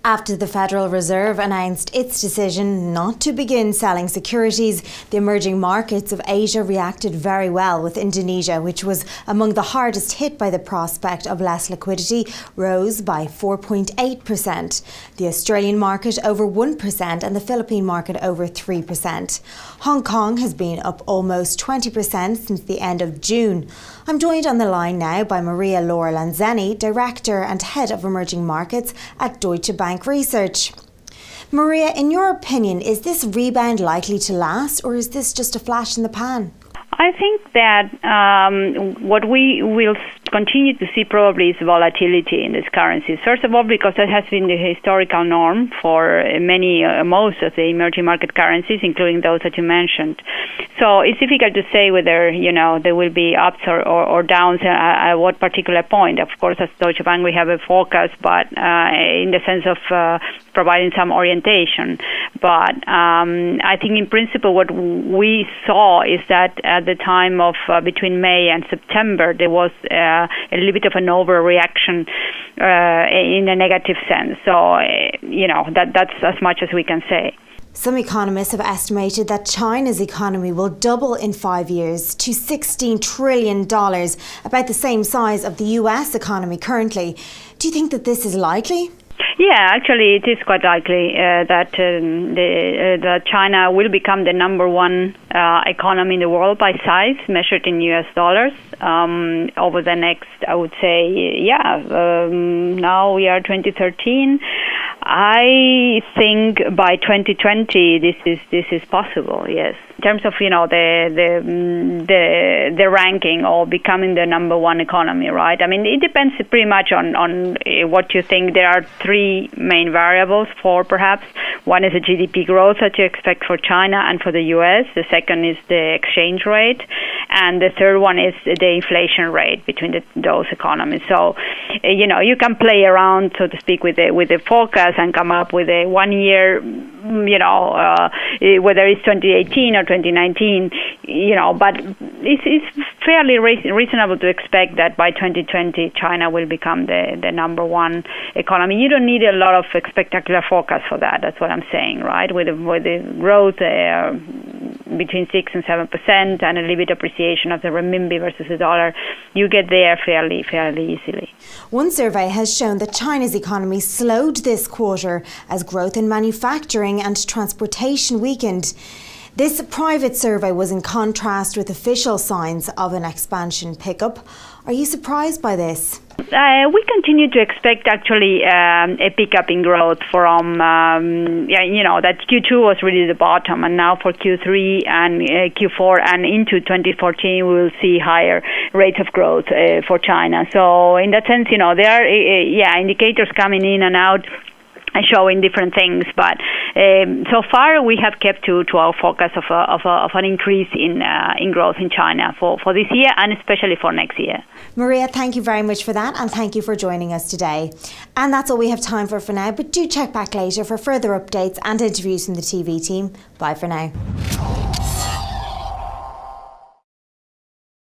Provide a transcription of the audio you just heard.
After the Federal Reserve announced its decision not to begin selling securities, the emerging markets of Asia reacted very well, with Indonesia, which was among the hardest hit by the prospect of less liquidity, rose by 4.8%. The Australian market over 1% and the Philippine market over 3%. Hong Kong has been up almost 20% since the end of June. I'm joined on the line now by Maria Laura Lanzeni, Director and Head of Emerging Markets at Deutsche Bank Research. Maria, in your opinion, is this rebound likely to last, or is this just a flash in the pan? I think that what we will continue to see probably is volatility in these currencies. First of all, because that has been the historical norm for most of the emerging market currencies, including those that you mentioned. So it's difficult to say whether there will be ups or downs at what particular point. Of course, as Deutsche Bank, we have a forecast, but in the sense of providing some orientation. But I think in principle, what we saw is that at the time of between May and September, there was a little bit of an overreaction in a negative sense. So, that's as much as we can say. Some economists have estimated that China's economy will double in 5 years to $16 trillion, about the same size of the US economy currently. Do you think that this is likely? Yeah, actually, it is quite likely that China will become the number one economy in the world by size, measured in US dollars, over the next, I would say, now we are 2013. I think by 2020 this is possible. Yes, in terms of the ranking or becoming the number one economy, right? I mean, it depends pretty much on what you think. There are three main variables, four perhaps. One is the GDP growth that you expect for China and for the US. The second is the exchange rate, and the third one is the inflation rate between those economies. So, you can play around, so to speak, with the forecast and come up with a 1 year, whether it's 2018 or 2019, but it's fairly reasonable to expect that by 2020 China will become the number one economy. You don't need a lot of spectacular forecast for that. That's what I'm saying, right? With the growth between 6 and 7% and a little bit appreciation of the renminbi versus the dollar, you get there fairly easily. One survey has shown that China's economy slowed this quarter as growth in manufacturing and transportation weakened. This private survey was in contrast with official signs of an expansion pickup. Are you surprised by this? We continue to expect actually a pickup in growth from, that Q2 was really the bottom, and now for Q3 and Q4 and into 2014 we will see higher rates of growth for China. So in that sense, there are indicators coming in and out showing different things, but so far we have kept to our focus of an increase in growth in China for this year and especially for next year. Maria, thank you very much for that, and thank you for joining us today. And that's all we have time for now, but do check back later for further updates and interviews from the TV team. Bye for now.